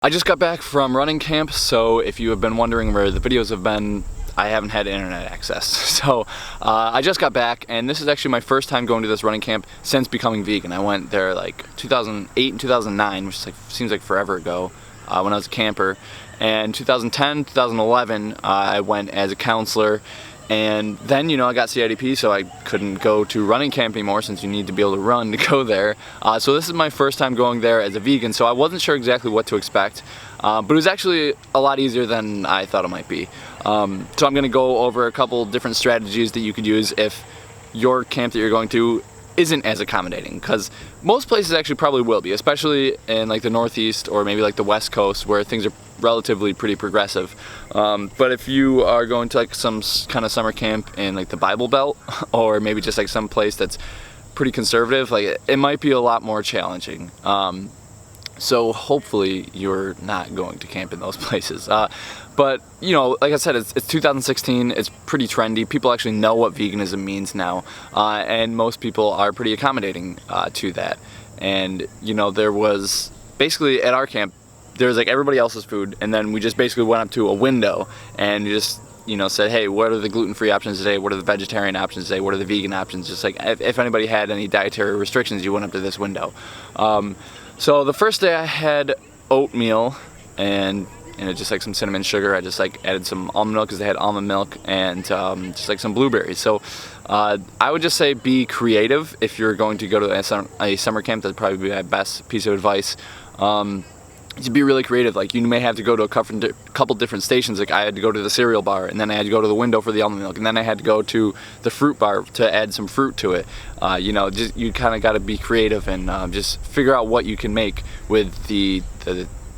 I just got back from running camp, so if you have been wondering where the videos have been, I haven't had internet access. So I just got back, and this is actually my first time going to this running camp since becoming vegan. I went there like 2008 and 2009, which is seems like forever ago, when I was a camper. And 2010, 2011, I went as a counselor. And then, I got CIDP, so I couldn't go to running camp anymore since you need to be able to run to go there. So this is my first time going there as a vegan, so I wasn't sure exactly what to expect. But it was actually a lot easier than I thought it might be. So I'm going to go over a couple different strategies that you could use if your camp that you're going to isn't as accommodating, because most places actually probably will be, especially in like the Northeast or maybe like the West Coast where things are relatively pretty progressive. But if you are going to like some kind of summer camp in like the Bible Belt or maybe just like some place that's pretty conservative, like it might be a lot more challenging. So hopefully you're not going to camp in those places. But like I said, it's 2016, it's pretty trendy. People actually know what veganism means now, and most people are pretty accommodating to that. And there was basically at our camp, there was like everybody else's food, and then we just basically went up to a window and just said, hey, what are the gluten-free options today? What are the vegetarian options today? What are the vegan options? Just like if anybody had any dietary restrictions, you went up to this window. So the first day I had oatmeal and just like some cinnamon sugar. I just like added some almond milk because they had almond milk, and just like some blueberries. So I would just say be creative if you're going to go to a summer camp. That'd probably be my best piece of advice. To be really creative. Like you may have to go to a couple different stations. Like I had to go to the cereal bar, and then I had to go to the window for the almond milk, and then I had to go to the fruit bar to add some fruit to it. Just you kind of got to be creative and just figure out what you can make with the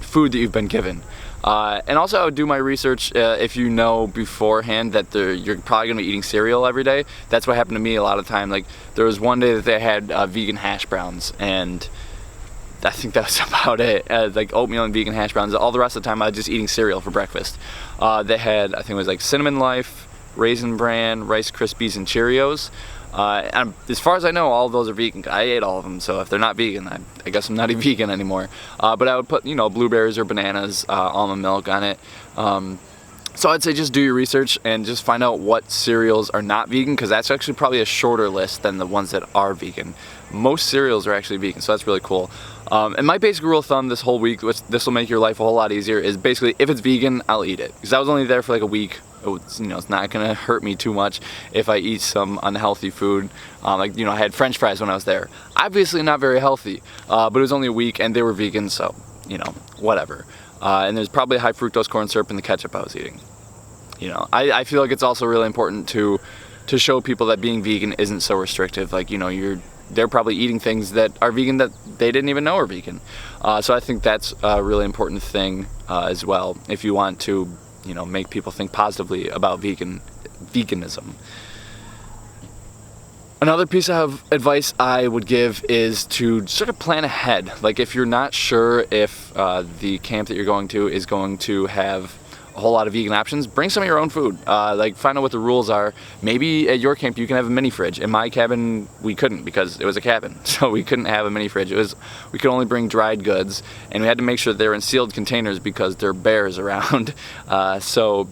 food that you've been given. And also I would do my research if you know beforehand that you're probably going to be eating cereal every day. That's what happened to me a lot of the time. Like there was one day that they had vegan hash browns, and I think that's about it. Like oatmeal and vegan hash browns. All the rest of the time I was just eating cereal for breakfast. They had, I think it was like Cinnamon Life, Raisin Bran, Rice Krispies, and Cheerios. And as far as I know, all of those are vegan. I ate all of them, so if they're not vegan, I guess I'm not a vegan anymore. But I would put, blueberries or bananas, almond milk on it. So I'd say just do your research and just find out what cereals are not vegan, because that's actually probably a shorter list than the ones that are vegan. Most cereals are actually vegan, so that's really cool. And my basic rule of thumb this whole week, which this will make your life a whole lot easier, is basically if it's vegan, I'll eat it. Because I was only there for like a week. It's not gonna hurt me too much if I eat some unhealthy food. I had French fries when I was there. Obviously not very healthy, but it was only a week and they were vegan, so whatever. And there's probably high fructose corn syrup in the ketchup I was eating. I feel like it's also really important to show people that being vegan isn't so restrictive. Like they're probably eating things that are vegan that they didn't even know are vegan. So I think that's a really important thing as well if you want to make people think positively about veganism. Another piece of advice I would give is to sort of plan ahead. Like if you're not sure if the camp that you're going to is going to have a whole lot of vegan options, bring some of your own food. Like find out what the rules are. Maybe at your camp you can have a mini fridge. In my cabin we couldn't, because it was a cabin, so we couldn't have a mini fridge. We could only bring dried goods, and we had to make sure they're in sealed containers because there are bears around. So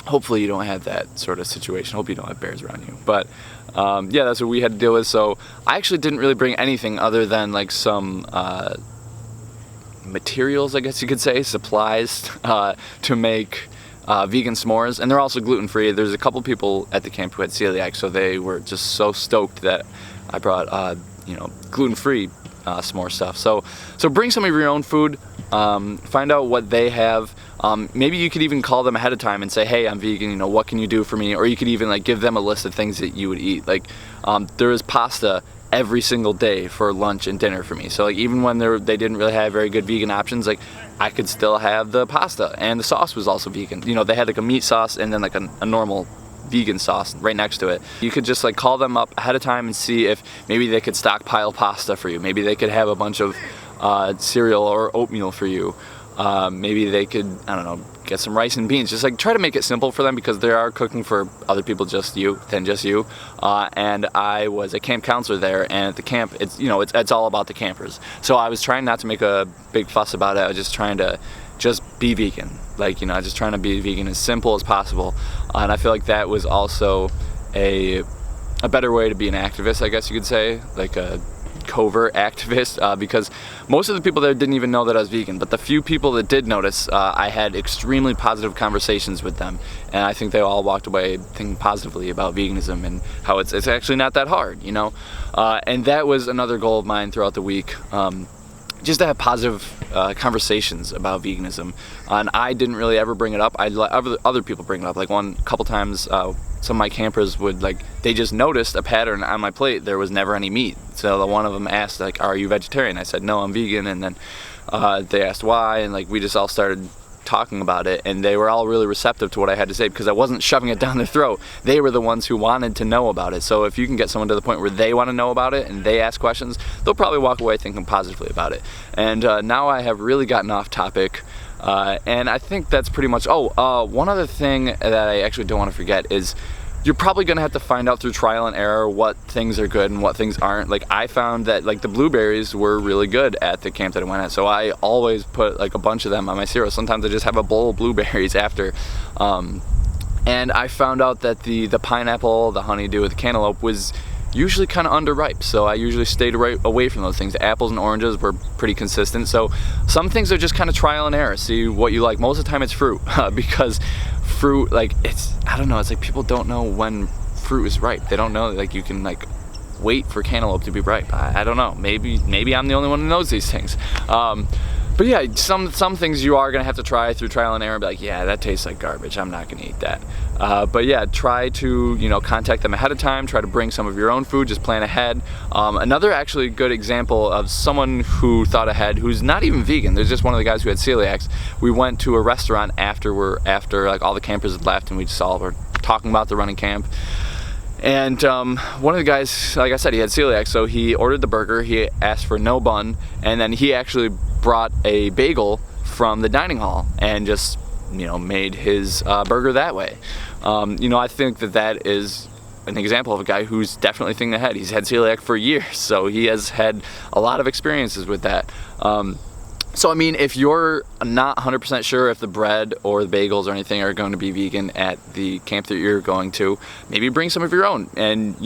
hopefully you don't have that sort of situation. Hope you don't have bears around you. But yeah, that's what we had to deal with. So I actually didn't really bring anything other than like some materials, I guess you could say, supplies to make vegan s'mores, and they're also gluten-free. There's a couple people at the camp who had celiac, so they were just so stoked that I brought gluten-free s'more stuff. So bring some of your own food. Find out what they have. Maybe you could even call them ahead of time and say, hey, I'm vegan, what can you do for me? Or you could even like give them a list of things that you would eat. Like there is pasta every single day for lunch and dinner for me. So like even when they didn't really have very good vegan options, like I could still have the pasta, and the sauce was also vegan. They had like a meat sauce and then like a normal vegan sauce right next to it. You could just like call them up ahead of time and see if maybe they could stockpile pasta for you. Maybe they could have a bunch of cereal or oatmeal for you. Maybe they could, I don't know, get some rice and beans. Just like try to make it simple for them, because they are cooking for other people just you. And I was a camp counselor there, and at the camp, it's all about the campers. So I was trying not to make a big fuss about it. I was just trying to just be vegan, just trying to be vegan as simple as possible. And I feel like that was also a better way to be an activist, I guess you could say, like a covert activist, because most of the people there didn't even know that I was vegan, but the few people that did notice, I had extremely positive conversations with them, and I think they all walked away thinking positively about veganism and how it's actually not that hard, and that was another goal of mine throughout the week, just to have positive conversations about veganism. And I didn't really ever bring it up. I'd let other people bring it up. Like couple times, some of my campers would they just noticed a pattern on my plate. There was never any meat. So one of them asked, are you vegetarian? I said, no, I'm vegan. And then they asked why, and we just all started talking about it, and they were all really receptive to what I had to say, because I wasn't shoving it down their throat. They were the ones who wanted to know about it. So if you can get someone to the point where they want to know about it and they ask questions, they'll probably walk away thinking positively about it. And now I have really gotten off topic, and I think that's pretty much. One other thing that I actually don't want to forget is, you're probably going to have to find out through trial and error what things are good and what things aren't. I found that the blueberries were really good at the camp that I went at, so I always put a bunch of them on my cereal. Sometimes I just have a bowl of blueberries after. And I found out that the pineapple, the honeydew, the cantaloupe was usually kind of underripe, so I usually stayed away from those things. Apples and oranges were pretty consistent, so some things are just kind of trial and error, see what you like. Most of the time it's fruit, because fruit, I don't know, it's people don't know when fruit is ripe. They don't know you can wait for cantaloupe to be ripe. I don't know, maybe I'm the only one who knows these things. But yeah, some things you are gonna have to try through trial and error and be yeah, that tastes like garbage, I'm not gonna eat that. But yeah, try to contact them ahead of time, try to bring some of your own food, just plan ahead. Another actually good example of someone who thought ahead, who's not even vegan, there's just one of the guys who had celiacs. We went to a restaurant after all the campers had left, and we just all were talking about the running camp. And one of the guys, like I said, he had celiac, so he ordered the burger, he asked for no bun, and then he actually brought a bagel from the dining hall and just made his burger that way. I think that is an example of a guy who's definitely thinking ahead. He's had celiac for years, so he has had a lot of experiences with that. So I mean, if you're not 100% sure if the bread or the bagels or anything are going to be vegan at the camp that you're going to, maybe bring some of your own. And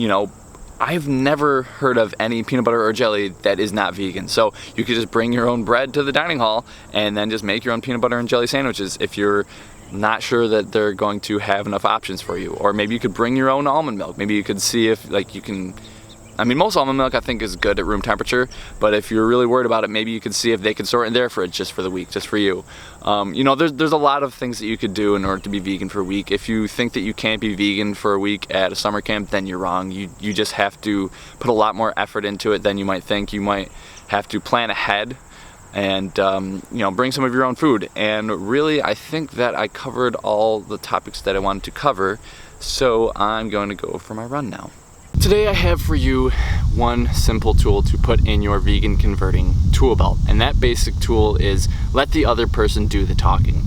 I've never heard of any peanut butter or jelly that is not vegan. So you could just bring your own bread to the dining hall and then just make your own peanut butter and jelly sandwiches if you're not sure that they're going to have enough options for you. Or maybe you could bring your own almond milk. Maybe you could see if you can. I mean, most almond milk I think is good at room temperature, but if you're really worried about it, maybe you could see if they could store it in their fridge just for the week, just for you. There's a lot of things that you could do in order to be vegan for a week. If you think that you can't be vegan for a week at a summer camp, then you're wrong. You just have to put a lot more effort into it than you might think. You might have to plan ahead and bring some of your own food. And really, I think that I covered all the topics that I wanted to cover, so I'm going to go for my run now. Today I have for you one simple tool to put in your vegan converting tool belt, and that basic tool is let the other person do the talking.